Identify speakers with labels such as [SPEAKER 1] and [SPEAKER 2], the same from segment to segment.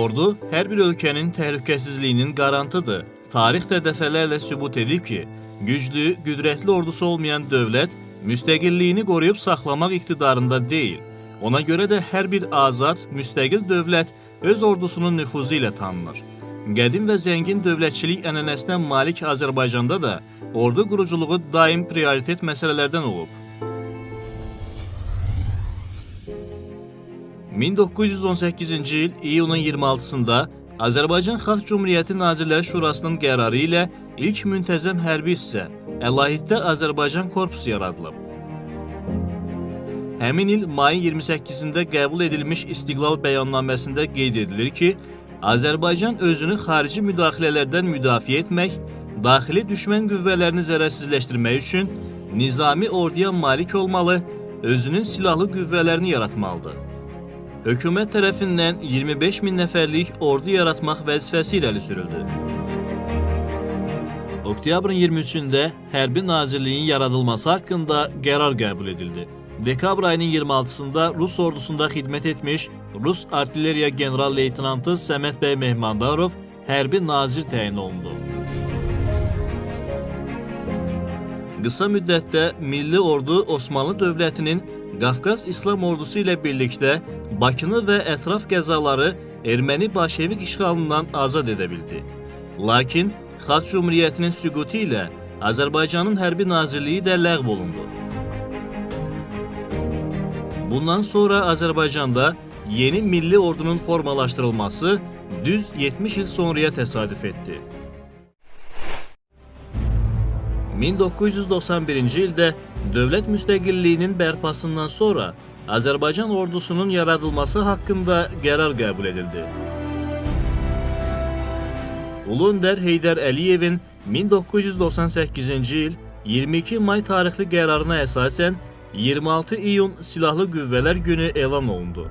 [SPEAKER 1] Ordu hər bir ölkənin təhlükəsizliyinin garantıdır. Tarix də dəfələrlə sübut edib ki, güclü, qüdrətli ordusu olmayan dövlət müstəqilliyini qoruyub saxlamaq iqtidarında deyil. Ona görə də hər bir azad, müstəqil dövlət öz ordusunun nüfuzu ilə tanınır. Qədim və zəngin dövlətçilik ənənəsinə malik Azərbaycanda da ordu quruculuğu daim prioritet məsələlərdən olub. 1918-ci il iyunun 26-sında Azərbaycan Xalq Cümhuriyyəti Nazirlər Şurasının qərarı ilə ilk müntəzəm hərbi hissə Əlahiddə Azərbaycan Korpusu yaradılıb. Həmin il mayın 28-də qəbul edilmiş İstiqlal bəyannaməsində qeyd edilir ki, Azərbaycan özünü xarici müdaxilələrdən müdafiə etmək, daxili düşmən qüvvələrini zərərsizləşdirmək üçün nizami orduya malik olmalı, özünün silahlı qüvvələrini yaratmalıdır. Hökumət tərəfindən 25 min nəfərlik ordu yaratmaq vəzifəsi irəli sürüldü. Oktyabrın 23-də Hərbi Nazirliyin yaradılması haqqında qərar qəbul edildi. Dekabr ayının 26-sında Rus ordusunda xidmət etmiş Rus artilleriya general-leytenantı Səməd bəy Mehmandarov hərbi nazir təyin olundu. Qısa müddətdə Milli Ordu Osmanlı Dövlətinin Qafqaz İslam ordusu ilə birlikdə Bakını və ətraf qəzaları erməni bolşevik işğalından azad edə bildi. Lakin Xalq Cümhuriyyətinin süqutu ilə Azərbaycanın hərbi nazirliyi də ləğv olundu. Bundan sonra Azərbaycanda yeni milli ordunun formalaşdırılması düz 70 il sonraya təsadüf etdi. 1991-ci ildə dövlət müstəqilliyinin bərpasından sonra Azərbaycan ordusunun yaradılması haqqında qərar qəbul edildi. Ulu Öndər Heydər Əliyevin 1998-ci il 22 may tarixli qərarına əsasən 26 iyun Silahlı Qüvvələr Günü elan olundu.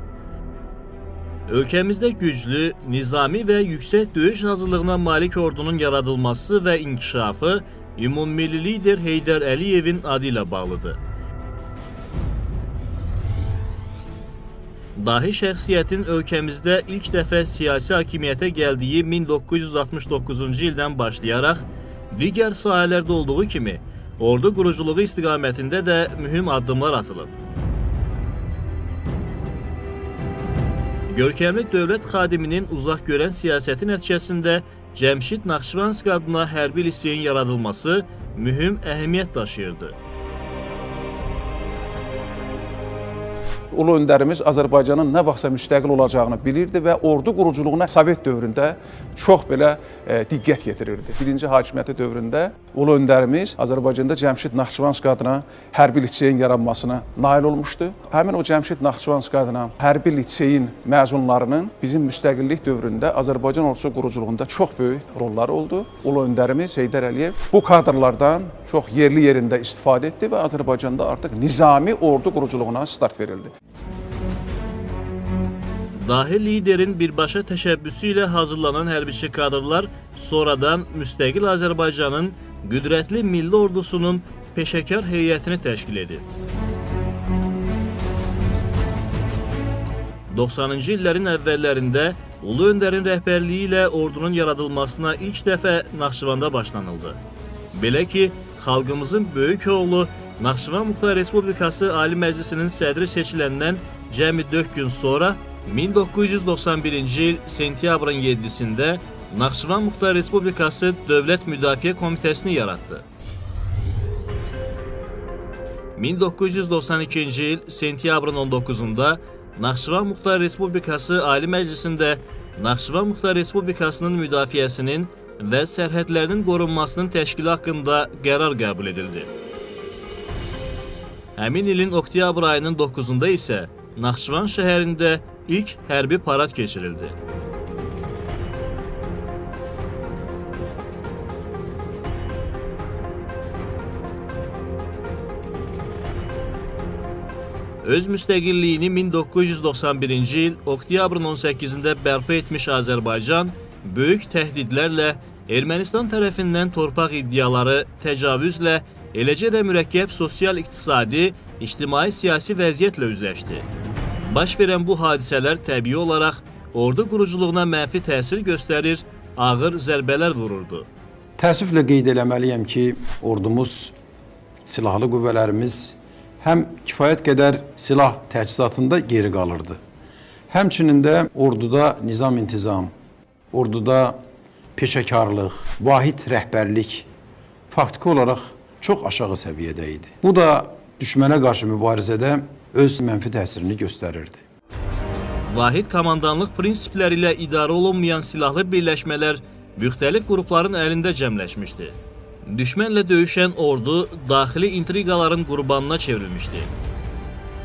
[SPEAKER 1] Ölkəmizdə güclü, nizami və yüksək döyüş hazırlığına malik ordunun yaradılması və inkişafı ümummilli lider Heydər Əliyevin adı ilə bağlıdır. Dahi şəxsiyyətin ölkəmizdə ilk dəfə siyasi hakimiyyətə gəldiyi 1969-cu ildən başlayaraq digər sahələrdə olduğu kimi ordu quruculuğu istiqamətində də mühüm addımlar atılıb. Görkəmli dövlət xadiminin uzaq görən siyasəti nəticəsində Cəmşid Naxçıvanski adına hərbi liseyin yaradılması mühüm əhəmiyyət daşıyırdı.
[SPEAKER 2] Ulu öndərimiz Azərbaycanın nə vaxtsa müstəqil olacağını bilirdi və ordu quruculuğuna Sovet dövründə çox belə diqqət yetirirdi. Birinci hakimiyyəti dövründə Ulu öndərimiz Azərbaycanda Cəmşid Naxçıvanski adına hərbi liseyin yaranmasına nail olmuşdu. Həmin o Cəmşid Naxçıvanski adına hərbi liseyin məzunlarının bizim müstəqillik dövründə Azərbaycan ordusu quruculuğunda çox böyük rolları oldu. Ulu öndərimiz Heydər Əliyev bu kadrlardan çox yerli yerində istifadə etdi və Azərbaycanda artıq nizami ordu quruculuğuna start verildi.
[SPEAKER 1] Dahi liderin birbaşa təşəbbüsü ilə hazırlanan hərbiçi kadrlar sonradan müstəqil Azərbaycanın qüdrətli milli ordusunun peşəkar heyətini təşkil edib. 90-cı illərin əvvəllərində Ulu Öndərin rəhbərliyi ilə ordunun yaradılmasına ilk dəfə Naxçıvanda başlanıldı. Belə ki, xalqımızın böyük oğlu Naxçıvan Muxtar Respublikası Ali Məclisinin sədri seçiləndən cəmi 4 gün sonra 1991-ci il sentyabrın 7-sində Naxçıvan Muxtar Respublikası Dövlət Müdafiə Komitəsini yaratdı. 1992-ci il sentyabrın 19-da Naxçıvan Muxtar Respublikası Ali Məclisində Naxçıvan Muxtar Respublikasının müdafiəsinin və sərhədlərinin qorunmasının təşkili haqqında qərar qəbul edildi. Həmin ilin oktyabr ayının 9-da isə Naxçıvan şəhərində ilk hərbi parad keçirildi. Öz müstəqilliyini 1991-ci il oktyabrın 18-də bərpa etmiş Azərbaycan böyük təhdidlərlə, Ermənistan tərəfindən torpaq iddiaları, təcavüzlə, eləcə də mürəkkəb sosial-iqtisadi, ictimai-siyasi vəziyyətlə üzləşdi. Baş verən bu hadisələr təbii olaraq ordu quruculuğuna mənfi təsir göstərir, ağır zərbələr vururdu.
[SPEAKER 3] Təəssüflə qeyd eləməliyəm ki, ordumuz, silahlı qüvvələrimiz həm kifayət qədər silah təchizatında geri qalırdı. Həmçinin də orduda nizam-intizam, orduda peşəkarlıq, vahid rəhbərlik faktiki olaraq çox aşağı səviyyədə idi. Bu da düşmənə qarşı mübarizədə öz mənfi təsirini göstərirdi.
[SPEAKER 1] Vahid komandanlıq prinsipləri ilə idarə olunmayan silahlı birləşmələr müxtəlif qrupların əlində cəmləşmişdi. Düşmənlə döyüşən ordu daxili intriqaların qurbanına çevrilmişdi.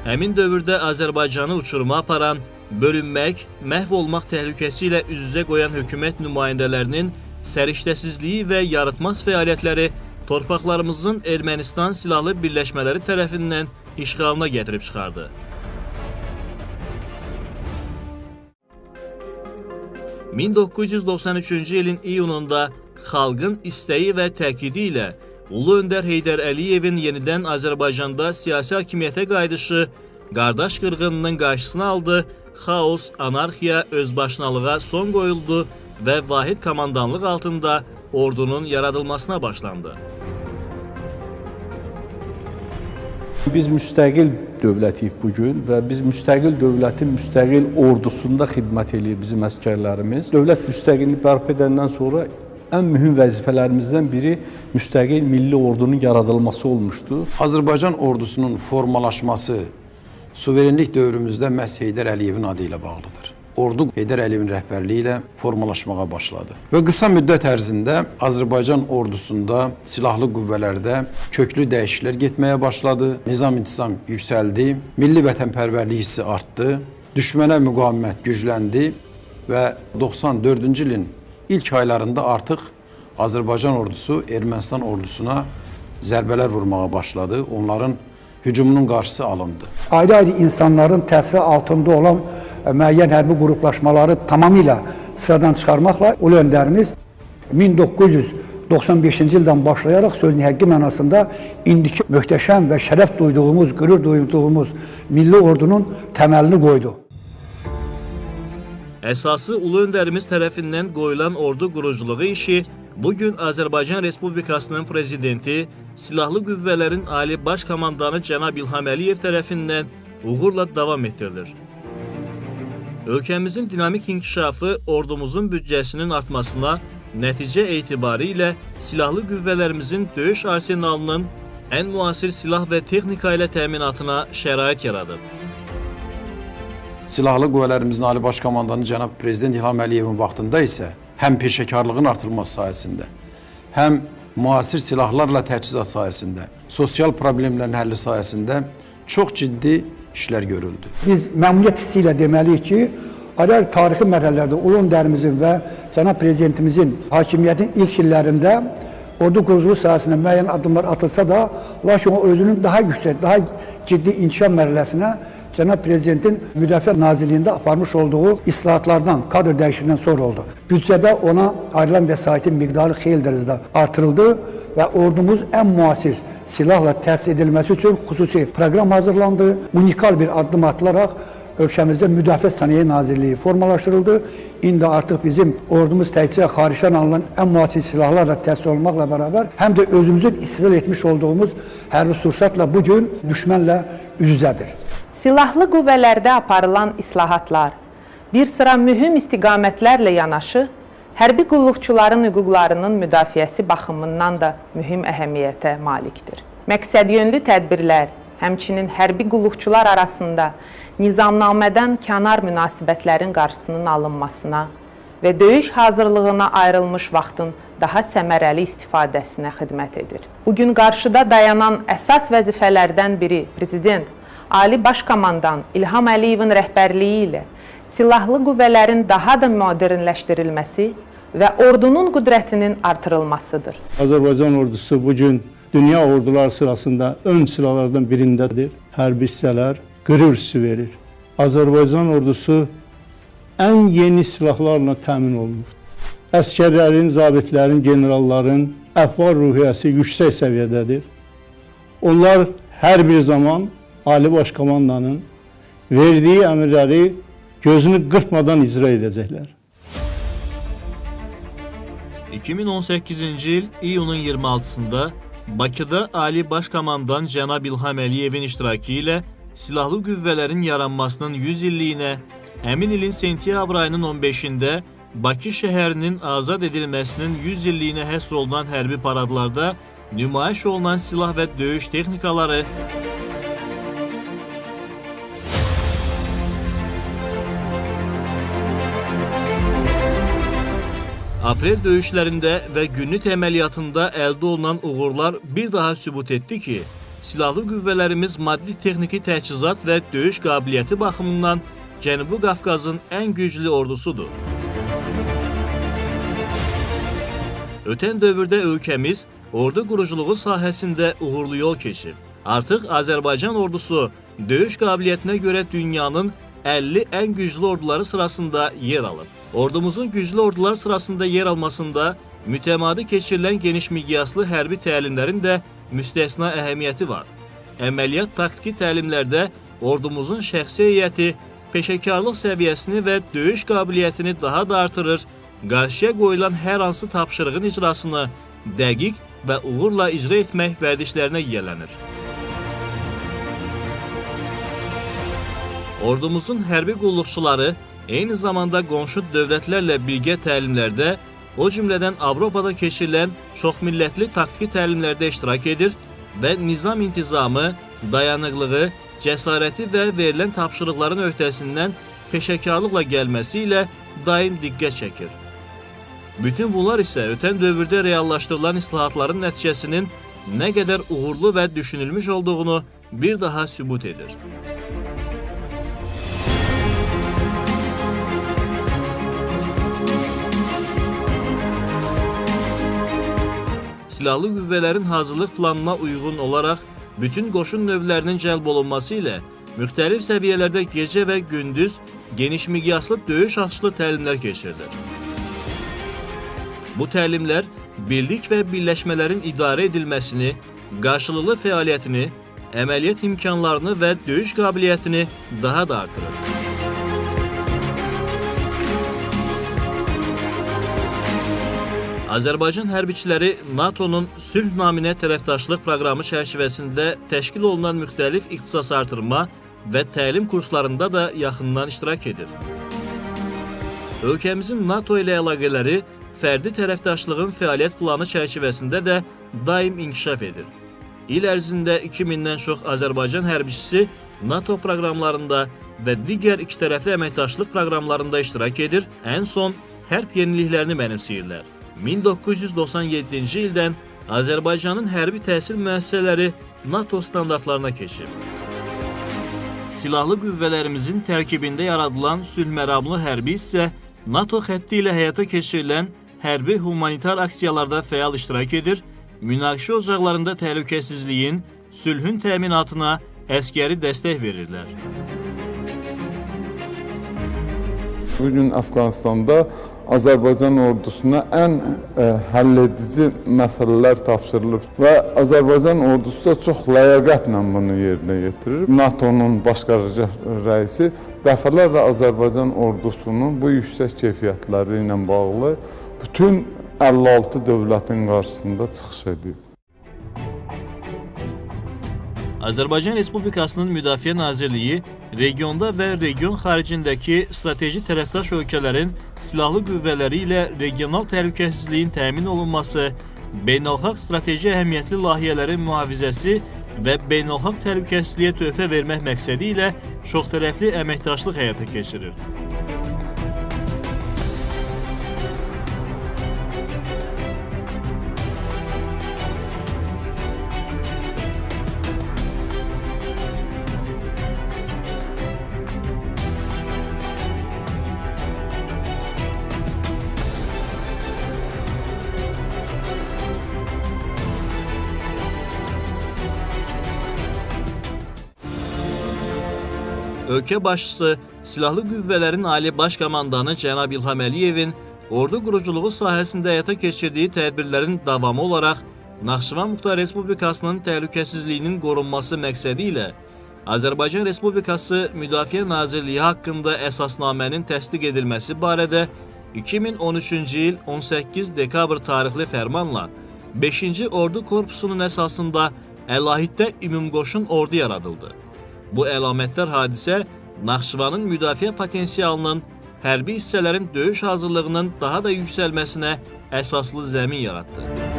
[SPEAKER 1] Həmin dövrdə Azərbaycanı uçuruma aparan, bölünmək, məhv olmaq təhlükəsi ilə üz-üzə qoyan hökumət nümayəndələrinin səriştəsizliyi və yaratmaz fəaliyyətləri torpaqlarımızın Ermənistan silahlı birləşmələri tərəfindən işğalına gətirib çıxardı. ...1993-cü ilin iyununda xalqın istəyi və təkidi ilə Ulu Öndər Heydər Əliyevin yenidən Azərbaycanda siyasi hakimiyyətə qayıdışı qardaş qırğınının qarşısını aldı, xaos, anarxiya, özbaşınalığa son qoyuldu və vahid komandanlıq altında ordunun yaradılmasına başlandı.
[SPEAKER 4] Biz müstəqil dövlətiyik bugün və biz müstəqil dövlətin müstəqil ordusunda xidmət edir bizim əsgərlərimiz. Dövlət müstəqillik bərpa edəndən sonra ən mühüm vəzifələrimizdən biri müstəqil milli ordunun yaradılması olmuşdu.
[SPEAKER 3] Azərbaycan ordusunun formalaşması suverenlik dövrümüzdə məhz Heydər Əliyevin adı ilə bağlıdır. Ordu Heydər Əliyevin rəhbərliyi ilə formalaşmağa başladı. Və qısa müddət ərzində Azərbaycan ordusunda, silahlı qüvvələrdə köklü dəyişikliklər getməyə başladı. Nizam-intizam yüksəldi, milli vətənpərvərlik hissi artdı, düşmənə müqavimət gücləndi və 94-cü ilin ilk aylarında artıq Azərbaycan ordusu Ermənistan ordusuna zərbələr vurmağa başladı. Onların hücumunun qarşısı alındı.
[SPEAKER 5] Ayrı-ayrı insanların təsiri altında olan müəyyən hərbi qruplaşmaları tamamilə sıradan çıxarmaqla Ulu Öndərimiz 1995-ci ildən başlayaraq sözün həqiqi mənasında indiki möhtəşəm və şərəf duyduğumuz, qürur duyduğumuz milli ordunun təməlini qoydu.
[SPEAKER 1] Əsası Ulu Öndərimiz tərəfindən qoyulan ordu quruculuğu işi bugün Azərbaycan Respublikasının prezidenti, Silahlı Qüvvələrin Ali Baş Komandanı cənab İlham Əliyev tərəfindən uğurla davam etdirilir. Ölkəmizin dinamik inkişafı ordumuzun büdcəsinin artmasına, nəticə etibarı ilə silahlı qüvvələrimizin döyüş arsenalının ən müasir silah və texnika ilə təminatına şərait yaradıb.
[SPEAKER 3] Silahlı qüvvələrimizin Ali Baş Komandanı cənab Prezident İlham Əliyevin vaxtında isə həm peşəkarlığın artırılması sayəsində, həm müasir silahlarla təchizat sayəsində, sosial problemlərin həlli sayəsində çox ciddi işlər görüldü.
[SPEAKER 5] Biz məmnuniyyət hissi ilə deməliyik ki, ayrı tarixi mərhələlərdə Ulu Öndərimizin və cənab Prezidentimizin hakimiyyətin ilk illərində ordu quruculuğu sahəsində müəyyən addımlar atılsa da, lakin o özünün daha yüksək, daha ciddi inkişaf mərhələsinə cənab Prezidentin Müdafiə Nazirliyində aparmış olduğu islahatlardan, kadr dəyişikliyindən sonra oldu. Büdcədə ona ayrılan vəsaitin miqdarı xeyli dərəcədə artırıldı və ordumuz ən müasir silahla təsis edilməsi üçün xüsusi proqram hazırlandı. Unikal bir addım atılaraq ölkəmizdə Müdafiə Sənaye Nazirliyi formalaşdırıldı. İndi artıq bizim ordumuz təkcə xaricdən alınan ən müasir silahlarla təsis olmaqla bərabər, həm də özümüzün istehsal etmiş olduğumuz hərbi sursatla bugün düşmənlə üz-üzədir.
[SPEAKER 6] Silahlı qüvvələrdə aparılan islahatlar bir sıra mühüm istiqamətlərlə yanaşı, hərbi qulluqçuların hüquqlarının müdafiəsi baxımından da mühüm əhəmiyyətə malikdir. Məqsədyönlü tədbirlər, həmçinin hərbi qulluqçular arasında nizamnamədən kənar münasibətlərin qarşısının alınmasına və döyüş hazırlığına ayrılmış vaxtın daha səmərəli istifadəsinə xidmət edir. Bugün qarşıda dayanan əsas vəzifələrdən biri Prezident Ali Baş Komandan İlham Əliyevin rəhbərliyi ilə silahlı qüvvələrin daha da modernləşdirilməsi və ordunun qüdrətinin artırılmasıdır.
[SPEAKER 7] Azərbaycan ordusu bugün dünya ordular sırasında ön sıralardan birindədir. Hərbi hissələr qürur hissi verir. Azərbaycan ordusu ən yeni silahlarla təmin olunur. Əskərlərin, zabitlərin, generalların əhval ruhiyyəsi yüksək səviyyədədir. Onlar hər bir zaman Ali Baş Komandanın verdiyi əmrləri gözünü qırpmadan icra edəcəklər.
[SPEAKER 1] 2018-ci il iyunun 26-sında Bakıda Ali Başkomandan Cənab İlham Əliyevin iştirakı ilə Silahlı Qüvvələrin yaranmasının 100 illiyinə, həmin ilin sentyabr ayının 15-də Bakı şəhərinin azad edilməsinin 100 illiyinə həsr olunan hərbi paradlarda nümayiş olunan silah və döyüş texnikaları, Aprel döyüşlərində və günlük əməliyyatında əldə olunan uğurlar bir daha sübut etdi ki, silahlı qüvvələrimiz maddi-texniki təchizat və döyüş qabiliyyəti baxımından Cənubi Qafqazın ən güclü ordusudur. Ötən dövrdə ölkəmiz ordu quruculuğu sahəsində uğurlu yol keçib. Artıq Azərbaycan ordusu döyüş qabiliyyətinə görə dünyanın 50 ən güclü orduları sırasında yer alıb. Ordumuzun güclü ordular sırasında yer almasında mütəmadi keçirilən geniş miqyaslı hərbi təlimlərin də müstəsna əhəmiyyəti var. Əməliyyat taktiki təlimlərdə ordumuzun şəxsi heyəti peşəkarlıq səviyyəsini və döyüş qabiliyyətini daha da artırır, qarşıya qoyulan hər hansı tapşırığın icrasını dəqiq və uğurla icra etmək vərdişlərinə yiyələnir. Ordumuzun hərbi qulluqçuları eyni zamanda qonşu dövlətlərlə birgə təlimlərdə, o cümlədən Avropada keçirilən çoxmillətli taktiki təlimlərdə iştirak edir və nizam intizamı, dayanıqlığı, cəsarəti və verilən tapşırıqların öhdəsindən peşəkarlıqla gəlməsi ilə daim diqqət çəkir. Bütün bunlar isə ötən dövrdə reallaşdırılan islahatların nəticəsinin nə qədər uğurlu və düşünülmüş olduğunu bir daha sübut edir. Silahlı qüvvələrin hazırlıq planına uyğun olaraq bütün qoşun növlərinin cəlb olunması ilə müxtəlif səviyyələrdə gecə və gündüz geniş miqyaslı döyüş atışlı təlimlər keçirilir. Bu təlimlər birlik və birləşmələrin idarə edilməsini, qarşılıqlı fəaliyyətini, əməliyyat imkanlarını və döyüş qabiliyyətini daha da artırır. Azərbaycan hərbiçiləri NATO-nun sülh naminə tərəfdaşlıq proqramı çərçivəsində təşkil olunan müxtəlif ixtisas artırma və təlim kurslarında da yaxından iştirak edir. Ölkəmizin NATO ilə əlaqələri fərdi tərəfdaşlığın fəaliyyət planı çərçivəsində də daim inkişaf edir. İl ərzində 2000-dən çox Azərbaycan hərbiçisi NATO proqramlarında və digər ikitərəfli əməkdaşlıq proqramlarında iştirak edir, ən son hərb yeniliklərini mənimsəyirlər. 1997-ci ildən Azərbaycanın hərbi təhsil müəssisələri NATO standartlarına keçib. Silahlı qüvvələrimizin tərkibində yaradılan sülhməramlı hərbi hissə NATO xətti ilə həyata keçirilən hərbi humanitar aksiyalarda fəal iştirak edir, münaqişə ocaqlarında təhlükəsizliyin, sülhün təminatına əskəri dəstək verirlər.
[SPEAKER 8] Bugün Əfqanistanda Azərbaycan ordusuna ən həlledici məsələlər tapşırılır və Azərbaycan ordusu da çox ləyaqətlə bunu yerinə yetirir. NATO-nun baş qərargah rəisi dəfələrlə Azərbaycan ordusunun bu yüksək keyfiyyətləri ilə bağlı bütün 56 dövlətin qarşısında çıxış edib.
[SPEAKER 1] Azərbaycan Respublikasının Müdafiə Nazirliyi regionda və region xaricindəki strateji tərəfdaş ölkələrin silahlı qüvvələri ilə regional təhlükəsizliyin təmin olunması, beynəlxalq strateji əhəmiyyətli layihələrin mühafizəsi və beynəlxalq təhlükəsizliyə töhfə vermək məqsədi ilə çoxtərəfli əməkdaşlıq həyata keçirir. Ölkə başçısı Silahlı Qüvvələrin Ali Baş Komandanı Cənab İlham Əliyevin ordu quruculuğu sahəsində həyata keçirdiyi tədbirlərin davamı olaraq Naxçıvan Muxtar Respublikasının təhlükəsizliyinin qorunması məqsədi ilə Azərbaycan Respublikası Müdafiə Nazirliyi haqqında əsasnamənin təsdiq edilməsi barədə 2013-cü il 18 dekabr tarixli fərmanla 5-ci Ordu Korpusunun əsasında əlahiddə ümumqoşun ordu yaradıldı. Bu əlamətdar hadisə Naxçıvanın müdafiə potensialının, hərbi hissələrin döyüş hazırlığının daha da yüksəlməsinə əsaslı zəmin yaratdı.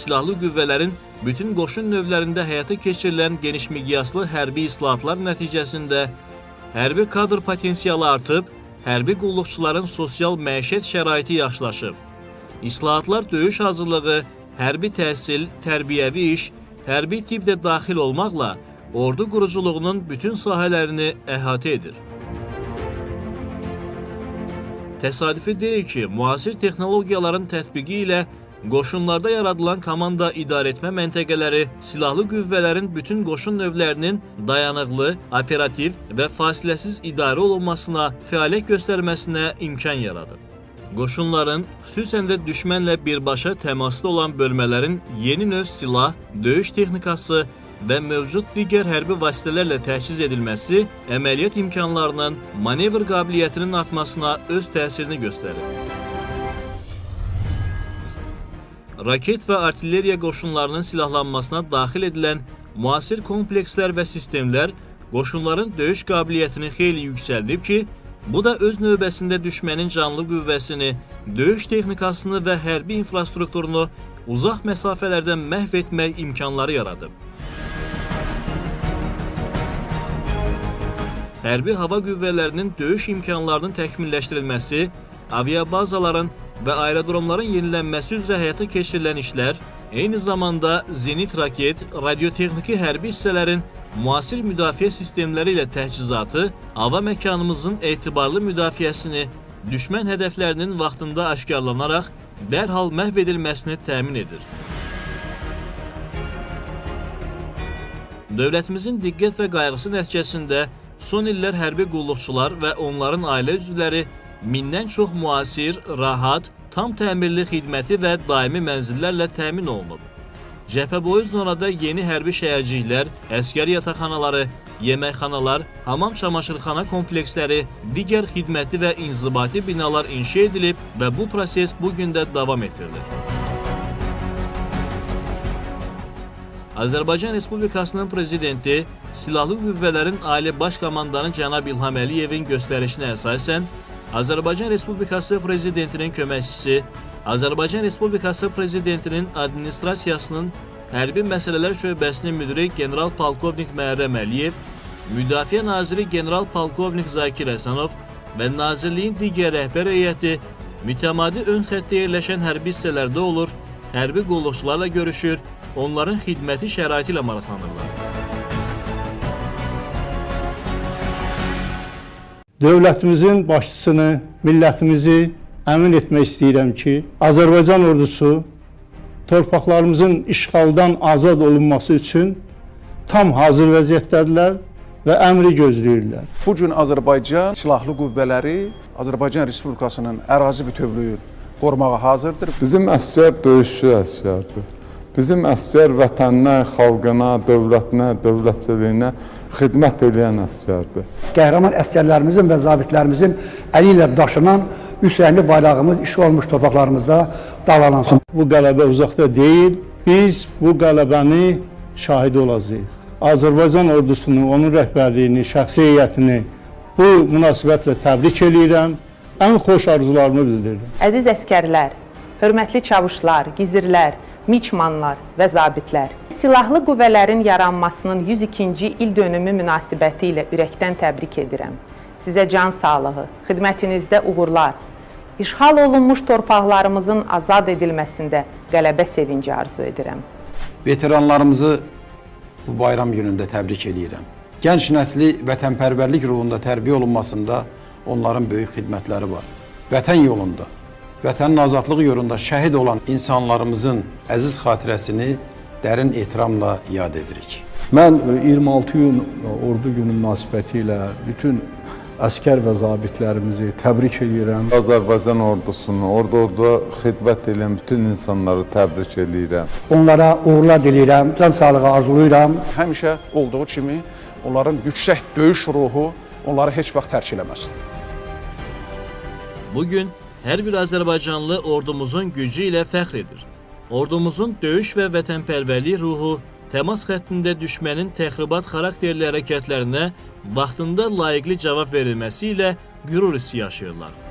[SPEAKER 1] Silahlı qüvvələrin bütün qoşun növlərində həyata keçirilən geniş miqyaslı hərbi islahatlar nəticəsində hərbi kadr potensialı artıb, hərbi qulluqçuların sosial məişət şəraiti yaxşılaşıb. İslahatlar döyüş hazırlığı, hərbi təhsil, tərbiyəvi iş, hərbi tibb də daxil olmaqla ordu quruculuğunun bütün sahələrini əhatə edir. Təsadüfi deyil ki, müasir texnologiyaların tətbiqi ilə qoşunlarda yaradılan komanda idarəetmə məntəqələri silahlı qüvvələrin bütün qoşun növlərinin dayanıqlı, operativ və fasiləsiz idarə olunmasına, fəaliyyət göstərməsinə imkan yaradır. Qoşunların, xüsusən də düşmənlə birbaşa təmasda olan bölmələrin yeni növ silah, döyüş texnikası və mövcud digər hərbi vasitələrlə təchiz edilməsi əməliyyat imkanlarının, manevr qabiliyyətinin artmasına öz təsirini göstərir. Raket və artilleriya qoşunlarının silahlanmasına daxil edilən müasir komplekslər və sistemlər qoşunların döyüş qabiliyyətini xeyli yüksəldib ki, bu da öz növbəsində düşmənin canlı qüvvəsini, döyüş texnikasını və hərbi infrastrukturunu uzaq məsafələrdən məhv etmək imkanları yaradıb. Hərbi hava qüvvələrinin döyüş imkanlarının təkmilləşdirilməsi, aviabazaların və aerodromların yenilənməsi üzrə həyata keçirilən işlər, eyni zamanda zenit raket, radiotexniki hərbi hissələrin müasir müdafiə sistemləri ilə təchizatı, hava məkanımızın etibarlı müdafiəsini, düşmən hədəflərinin vaxtında aşkarlanaraq dərhal məhv edilməsini təmin edir. Dövlətimizin diqqət və qayğısı nəticəsində son illər hərbi qulluqçular və onların ailə üzvləri mindən çox müasir, rahat, tam təmirli xidməti və daimi mənzillərlə təmin olunub. Cəbhəboyu zonada yeni hərbi şəhərciklər, əsgər yataqxanaları, yeməkxanalar, hamam çamaşırxana kompleksləri, digər xidməti və inzibati binalar inşa edilib və bu proses bugün də davam etdirilir. Azərbaycan Respublikasının prezidenti Silahlı Qüvvələrin Ali Baş Komandanı cənab İlham Əliyevin göstərişinə əsasən Azərbaycan Respublikası Prezidentinin köməkçisi, Azərbaycan Respublikası Prezidentinin Administrasiyasının Hərbi Məsələlər Şöbəsinin müdiri General-Polkovnik Məhərrəm Əliyev, Müdafiə Naziri General-Polkovnik Zakir Həsənov və Nazirliyin digər rəhbər heyəti mütəmadi ön xəttə yerləşən hərbi hissələrdə olur, hərbi qulluqçularla görüşür, onların xidməti şəraiti ilə maraqlanırlar.
[SPEAKER 7] Dövlətimizin başçısını, millətimizi əmin etmək istəyirəm ki, Azərbaycan ordusu torpaqlarımızın işğaldan azad olunması üçün tam hazır vəziyyətdədirlər və əmri gözləyirlər.
[SPEAKER 2] Bugün Azərbaycan Silahlı Qüvvələri Azərbaycan Respublikasının ərazi bütövlüyünü qorumağa hazırdır.
[SPEAKER 8] Bizim əsgər döyüşçü əsgərdir. Bizim əsgər vətəninə, xalqına, dövlətinə, dövlətçiliyinə xidmət edən əsgərdir.
[SPEAKER 5] Qəhrəman əsgərlərimizin və zabitlərimizin əli ilə daşınan üsrənli bayrağımız işi olmuş torpaqlarımızda dalalansın.
[SPEAKER 7] Bu qələbə uzaqda deyil, biz bu qələbəni şahidi olacağıq. Azərbaycan ordusunu, onun rəhbərliyini, şəxsi heyətini bu münasibətlə təbrik edirəm, ən xoş arzularımı bildirirəm.
[SPEAKER 6] Əziz əskərlər, hörmətli çavuşlar, gizirlər, miçmanlar və zabitlər. Silahlı qüvvələrin yaranmasının 102-ci il dönümü münasibəti ilə ürəkdən təbrik edirəm. Sizə can sağlığı, xidmətinizdə uğurlar, işğal olunmuş torpaqlarımızın azad edilməsində qələbə sevinci arzu edirəm.
[SPEAKER 3] Veteranlarımızı bu bayram günündə təbrik edirəm. Gənc nəsli vətənpərvərlik ruhunda tərbiyə olunmasında onların böyük xidmətləri var. Vətən yolunda, vətənin azadlığı yolunda şəhid olan insanlarımızın əziz xatirəsini dərin ehtiramla yad edirik.
[SPEAKER 4] Mən 26 iyun Ordu günü münasibətilə bütün əskər və zabitlərimizi təbrik edirəm.
[SPEAKER 8] Azərbaycan ordusunu, orada xidmət edən bütün insanları təbrik edirəm.
[SPEAKER 5] Onlara uğurlar diləyirəm, can sağlığı arzulayıram.
[SPEAKER 2] Həmişə olduğu kimi onların yüksək döyüş ruhu onları heç vaxt tərk eləməsin.
[SPEAKER 1] Bugün hər bir Azərbaycanlı ordumuzun gücü ilə fəxr edir. Ordumuzun döyüş və vətənpərvərlik ruhu təmas xəttində düşmənin təxribat xarakterli hərəkətlərinə vaxtında layiqli cavab verilməsi ilə qürur hissi yaşayırlar.